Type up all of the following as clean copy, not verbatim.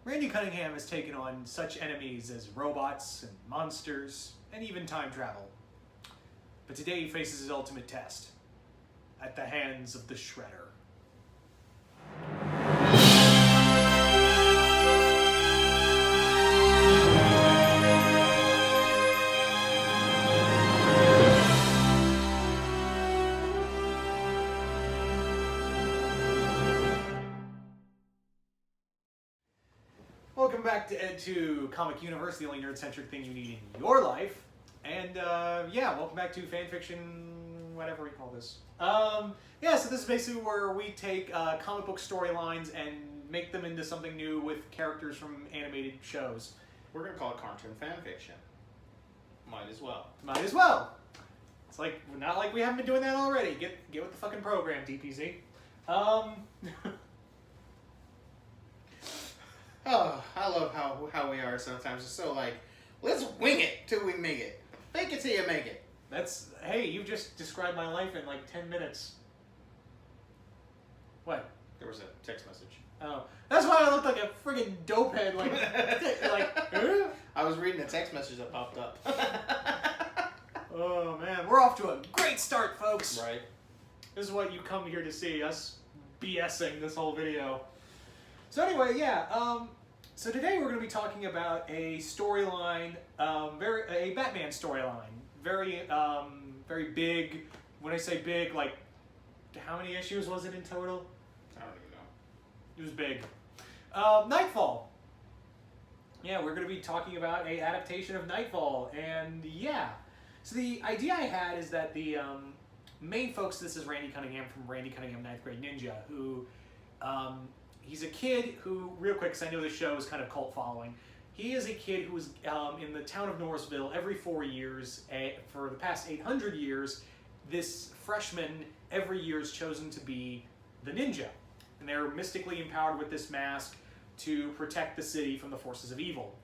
Randy Cunningham has taken on such enemies as robots and monsters, and even time travel. But today he faces his ultimate test, at the hands of the Shredder. Welcome back to Comic YOUniverse, the only nerd-centric thing you need in your life. And yeah, welcome back to fanfiction, whatever we call this. Yeah, so this is basically where we take comic book storylines and make them into something new with characters from animated shows. We're going to call it cartoon fanfiction. Might as well. Might as well. It's like, not like we haven't been doing that already. Get with the fucking program, DPZ. Oh, I love how we are sometimes. It's so like, let's wing it till we make it. Fake it till you make it. That's, hey, you just described my life in like 10 minutes. What? There was a text message. Oh, that's why I looked like a friggin' dopehead, like, I was reading a text message that popped up. Oh man, we're off to a great start, folks. Right. This is what you come here to see, us BSing this whole video. So anyway, yeah, so today we're going to be talking about a storyline, a Batman storyline. Very, very big. When I say big, like, how many issues was it in total? I don't even know. It was big. Nightfall. Yeah, we're going to be talking about a adaptation of Nightfall, and yeah. So the idea I had is that the main folks, this is Randy Cunningham from Randy Cunningham 9th Grade Ninja, who, he's a kid who, real quick, because I know this show is kind of cult following, he is a kid who is in the town of Norrisville every 4 years. For the past 800 years, this freshman every year is chosen to be the ninja. And they're mystically empowered with this mask to protect the city from the forces of evil.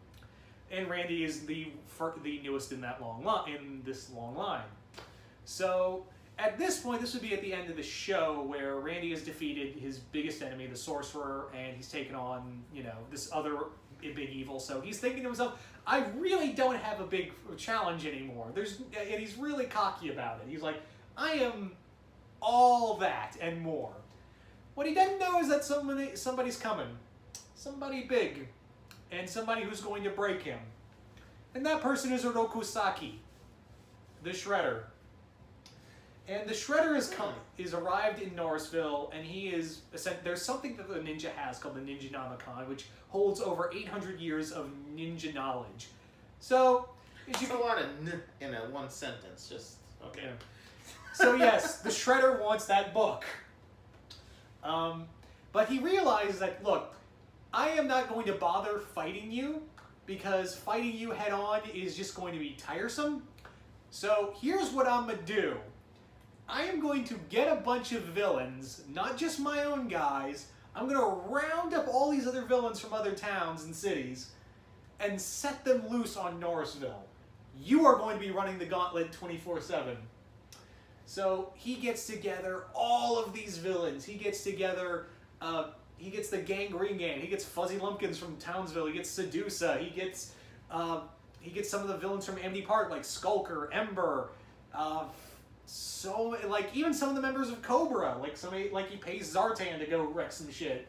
And Randy is the newest in that this long line. So at this point, this would be at the end of the show where Randy has defeated his biggest enemy, the sorcerer, and he's taken on, you know, this other big evil. So he's thinking to himself, I really don't have a big challenge anymore. And he's really cocky about it. He's like, I am all that and more. What he doesn't know is that somebody's coming. Somebody big. And somebody who's going to break him. And that person is Oroku Saki, the Shredder. And the Shredder is arrived in Norrisville, and he is, there's something that the ninja has called the Ninjanomicon, which holds over 800 years of ninja knowledge. So, It's a lot of n in a one sentence, just, okay. Yeah. So yes, the Shredder wants that book. But he realizes that, look, I am not going to bother fighting you, because fighting you head on is just going to be tiresome. So here's what I'm going to do. I am going to get a bunch of villains, not just my own guys. I'm going to round up all these other villains from other towns and cities and set them loose on Norrisville. You are going to be running the gauntlet 24/7. So he gets together all of these villains. He gets together, he gets the Gangrene Gang. He gets Fuzzy Lumpkins from Townsville. He gets Sedusa. He gets some of the villains from Amity Park, like Skulker, Ember, so, like, even some of the members of Cobra, like somebody, like he pays Zartan to go wreck some shit.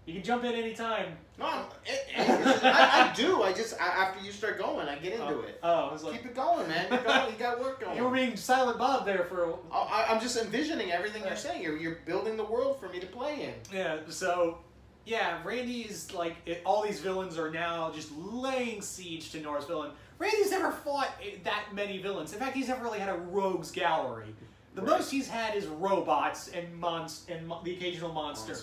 You can jump in anytime. No, I do. After you start going, I get into it. Oh, I was like, keep it going, man. You got work going. You were being Silent Bob there for I'm just envisioning everything you're saying. You're building the world for me to play in. Yeah, so, yeah, Randy is like, all these villains are now just laying siege to Norrisville, and Randy's never fought that many villains. In fact, he's never really had a rogues gallery. The most he's had is robots and the occasional monster.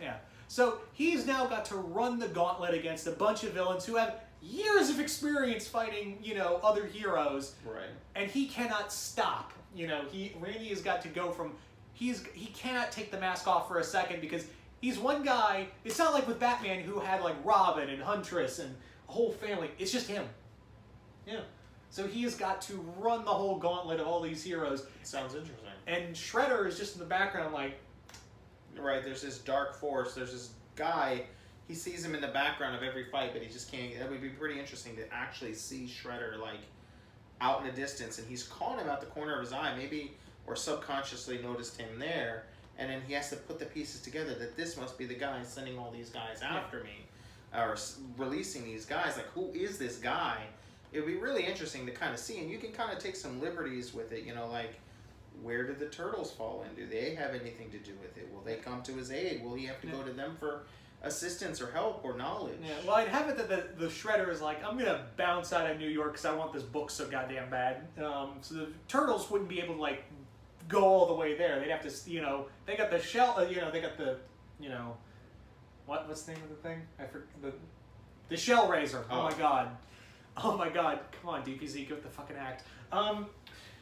Yeah. So he's now got to run the gauntlet against a bunch of villains who have years of experience fighting, you know, other heroes. Right. And he cannot stop. You know, Randy has got to go from, he cannot take the mask off for a second because he's one guy. It's not like with Batman who had like Robin and Huntress and a whole family. It's just him. Yeah. So he has got to run the whole gauntlet of all these heroes. Sounds interesting. And Shredder is just in the background like... Right, there's this dark force, there's this guy he sees him in the background of every fight, but he just can't. That would be pretty interesting to actually see Shredder like out in the distance, and he's calling him out the corner of his eye, maybe, or subconsciously noticed him there, and then he has to put the pieces together that this must be the guy sending all these guys after me, or releasing these guys. Like, who is this guy? It would be really interesting to kind of see, and you can kind of take some liberties with it, you know, like, where did the turtles fall in? Do they have anything to do with it? Will they come to his aid? Will he have to go to them for assistance or help or knowledge? Yeah, well, I'd have it that the Shredder is like, I'm gonna bounce out of New York because I want this book so goddamn bad. So the turtles wouldn't be able to like go all the way there. They'd have to, you know, they got the shell, you know, they got the, you know, what's the name of the thing? I forget the shell razor. Oh my god, oh my god, come on, DPZ, get the fucking act.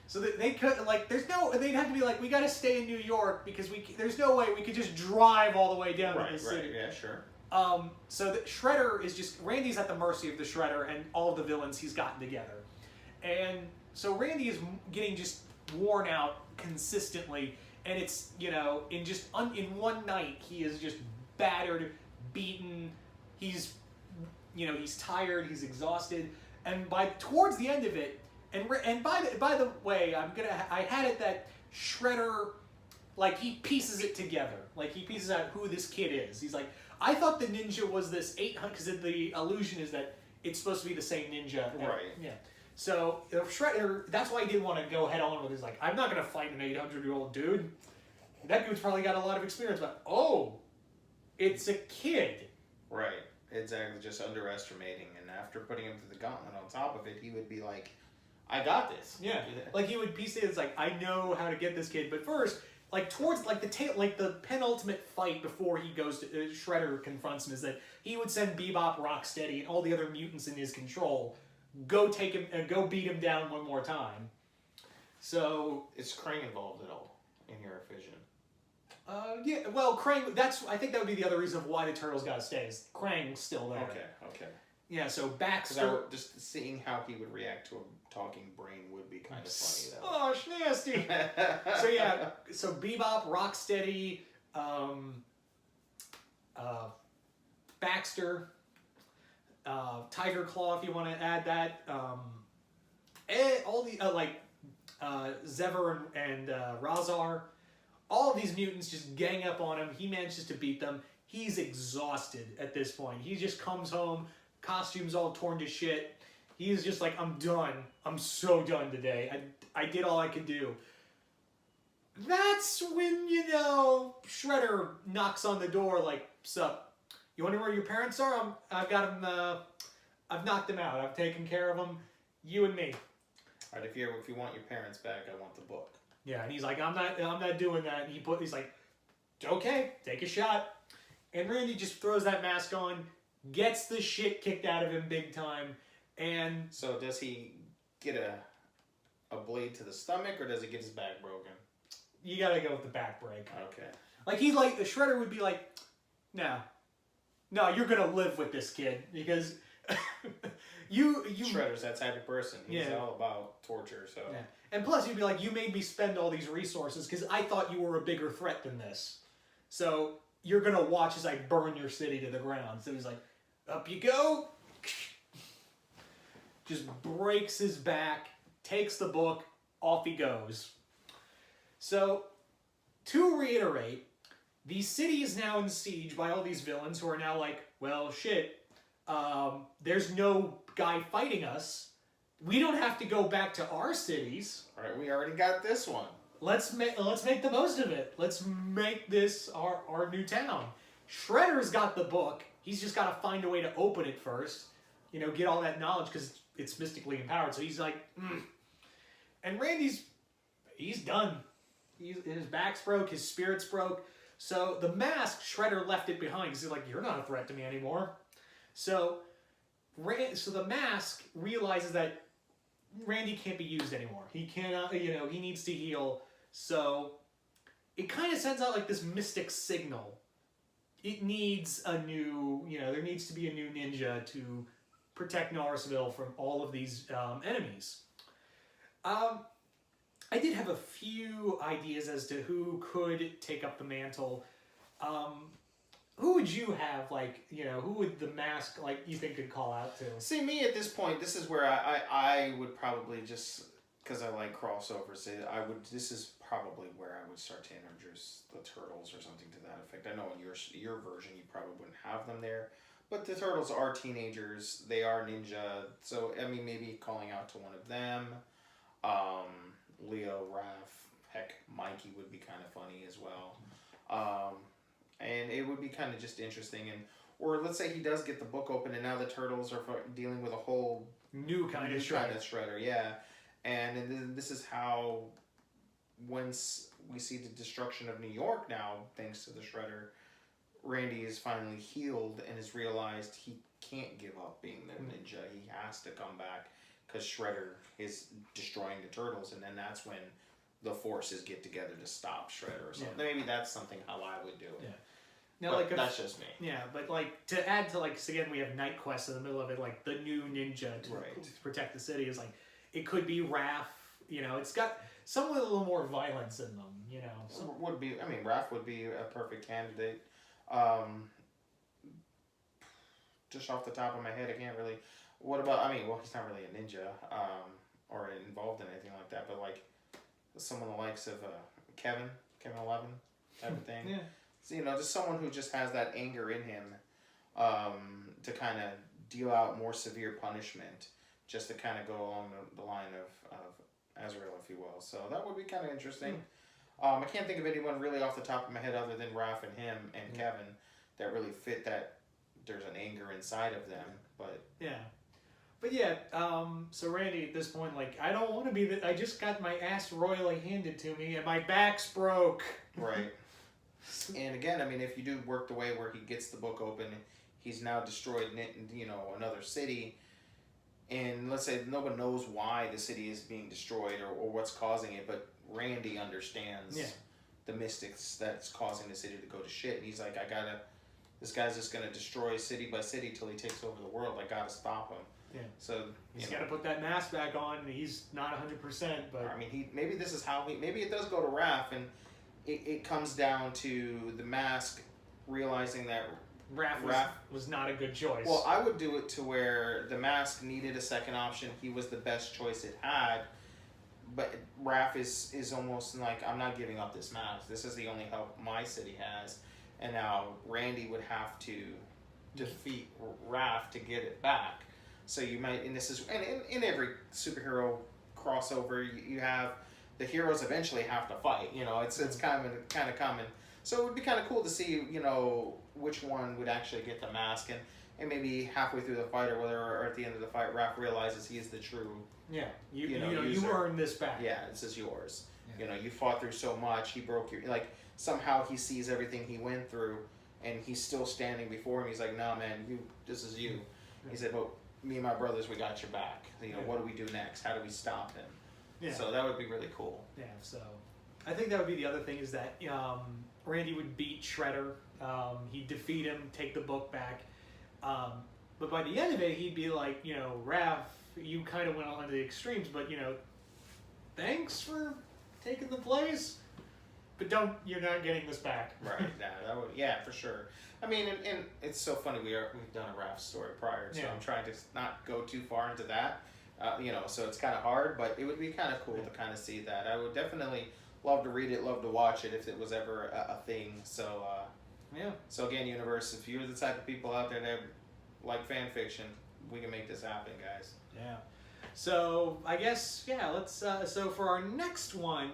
So they could, like, they'd have to be like, we gotta stay in New York because there's no way we could just drive all the way down to the city. Right, yeah, sure. So the Shredder is just, Randy's at the mercy of the Shredder and all of the villains he's gotten together. And so Randy is getting just worn out consistently, and it's, you know, in one night, he is just battered, beaten, he's, you know, he's tired, he's exhausted, and towards the end of it, and by the way, I had it that Shredder, like, he pieces it together. Like, he pieces out who this kid is. He's like, I thought the ninja was this 800, because the illusion is that it's supposed to be the same ninja. Right. Yeah. So, Shredder, that's why he didn't want to go head on with it. He's like, I'm not going to fight an 800-year-old dude. That dude's probably got a lot of experience, but, oh, it's a kid. Right. Exactly, just underestimating. And after putting him through the gauntlet on top of it, he would be like, I got this. Yeah. Like, he would piece it, it's like, I know how to get this kid. But first, like, towards, like, the penultimate fight before he goes to, Shredder confronts him, is that he would send Bebop, Rocksteady, and all the other mutants in his control, go take him, go beat him down one more time. So... Is Krang involved at all in your vision? Yeah, well, Krang, I think that would be the other reason of why the Turtles gotta stay, is Krang's still there. Okay. Yeah, so Baxter... Just seeing how he would react to a talking brain would be kind of funny, though. Oh, nasty! So yeah, so Bebop, Rocksteady, Baxter, Tiger Claw, if you want to add that, all the, Zever and Razar, all of these mutants just gang up on him. He manages to beat them. He's exhausted at this point. He just comes home, costume's all torn to shit. He's just like, I'm done. I'm so done today. I did all I could do. That's when, you know, Shredder knocks on the door like, sup? You wonder where your parents are? I've got them, I've knocked them out. I've taken care of them. You and me. All right, if you want your parents back, I want the book. Yeah, and he's like, I'm not doing that. And he's like, okay, take a shot. And Randy just throws that mask on, gets the shit kicked out of him big time, and... So does he get a blade to the stomach, or does he get his back broken? You gotta go with the back break. Okay. Like, the Shredder would be like, no, you're gonna live with this kid, because you... Shredder's that type of person. He's all about torture, so... Yeah. And plus, you'd be like, you made me spend all these resources, because I thought you were a bigger threat than this. So, you're gonna watch as I burn your city to the ground. So he's like, up you go. Just breaks his back, takes the book, off he goes. So, to reiterate, the city is now in siege by all these villains who are now like, well, shit, there's no guy fighting us. We don't have to go back to our cities. All right, we already got this one. Let's make the most of it. Let's make this our new town. Shredder's got the book. He's just got to find a way to open it first. You know, get all that knowledge because it's mystically empowered. So he's like, And Randy's done. His back's broke. His spirit's broke. So the mask, Shredder left it behind because he's like, you're not a threat to me anymore. So the mask realizes that Randy can't be used anymore. He cannot, he needs to heal. So it kind of sends out like this mystic signal. It needs a new, there needs to be a new ninja to protect Norrisville from all of these enemies. I did have a few ideas as to who could take up the mantle. who would you have, like, you know, who would the mask, like, you think could call out to? See, me at this point, this is where I would probably just, because I like crossovers, this is probably where I would start to introduce the Turtles or something to that effect. I know in your version you probably wouldn't have them there, but the Turtles are teenagers, they are ninja, so, I mean, maybe calling out to one of them, Leo, Raph, heck, Mikey would be kind of funny as well. And it would be kind of just interesting, or let's say he does get the book open, and now the Turtles are dealing with a whole new kind of Shredder, yeah. And then this is how, once we see the destruction of New York now, thanks to the Shredder, Randy is finally healed and has realized he can't give up being the ninja. He has to come back because Shredder is destroying the Turtles, and then that's when the forces get together to stop Shredder or something. Yeah. Maybe that's something how I would do it. Yeah. Now, like, that's just me. Yeah, but like to add to, like, so again we have Night Quest in the middle of it, like the new ninja to protect the city is like, it could be Raph. You know, it's got some with a little more violence in them. You know, would be. I mean, Raph would be a perfect candidate. Just off the top of my head, I can't really. What about? I mean, well, he's not really a ninja, or involved in anything like that. But like, someone the likes of Kevin 11, type of thing. Yeah. So, you know, just someone who just has that anger in him, to kind of deal out more severe punishment, just to kind of go along the line of Azrael, if you will. So that would be kind of interesting. I can't think of anyone really off the top of my head other than Raph and him and Kevin that really fit that. There's an anger inside of them, but so Randy, at this point, like, I don't want to be I just got my ass royally handed to me and my back's broke. Right. And again, I mean, if you do work the way where he gets the book open, he's now destroyed, you know, another city, and let's say no one knows why the city is being destroyed or what's causing it, but Randy understands the mystics that's causing the city to go to shit, and he's like, this guy's just gonna destroy city by city till he takes over the world. I gotta stop him. Yeah. So he's got to put that mask back on. He's not 100%, but I mean, maybe this is how maybe it does go to Raph, and it comes down to the mask realizing that Raph was not a good choice. Well, I would do it to where the mask needed a second option. He was the best choice it had, but Raph is almost like, I'm not giving up this mask. This is the only help my city has, and now Randy would have to defeat Raph to get it back. So you might, and this is, and in every superhero crossover, you have the heroes eventually have to fight. You know, it's kind of common. So it would be kind of cool to see, you know, which one would actually get the mask, and maybe halfway through the fight or at the end of the fight, Raph realizes he is the true. Yeah, you earned this back. Yeah, this is yours. Yeah. You know, you fought through so much. He broke your, like, somehow he sees everything he went through, and he's still standing before him. He's like, "Nah, man, this is you." Yeah. He said, "But me and my brothers, we got your back. You know, what do we do next? How do we stop him?" Yeah. So that would be really cool. Yeah. So, I think that would be the other thing is that Randy would beat Shredder. He'd defeat him, take the book back. But by the end of it, he'd be like, you know, Raph, you kind of went on to the extremes, but, you know, thanks for taking the place, but you're not getting this back. Right. Yeah, for sure. I mean, and it's so funny, we've done a Raph story prior, so I'm trying to not go too far into that, you know, so it's kind of hard, but it would be kind of cool to kind of see that. I would definitely love to read it, love to watch it if it was ever a thing. So, So again, Universe, if you're the type of people out there that like fan fiction, we can make this happen, guys. Yeah. So I guess let's. So for our next one,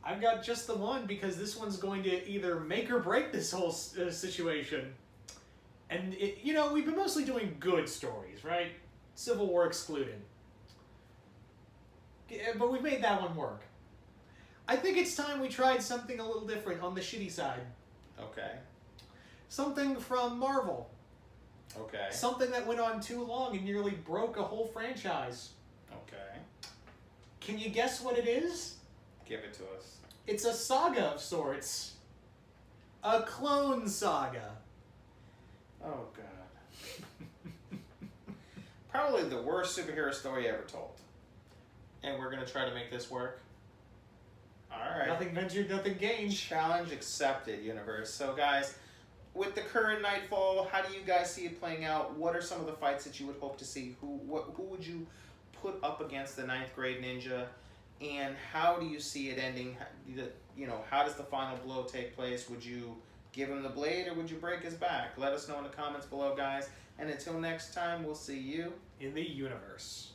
I've got just the one because this one's going to either make or break this whole situation. And we've been mostly doing good stories, right? Civil War excluded. But we've made that one work. I think it's time we tried something a little different on the shitty side. Okay. Something from Marvel. Okay. Something that went on too long and nearly broke a whole franchise. Okay. Can you guess what it is? Give it to us. It's a saga of sorts. A clone saga. Oh, God. Probably the worst superhero story ever told. And we're going to try to make this work? All right. Nothing ventured, nothing gained. Challenge accepted, universe. So, guys, with the current Nightfall, how do you guys see it playing out? What are some of the fights that you would hope to see? Who would you put up against the 9th grade ninja? And how do you see it ending? You know, how does the final blow take place? Would you give him the blade or would you break his back? Let us know in the comments below, guys. And until next time, we'll see you in the universe.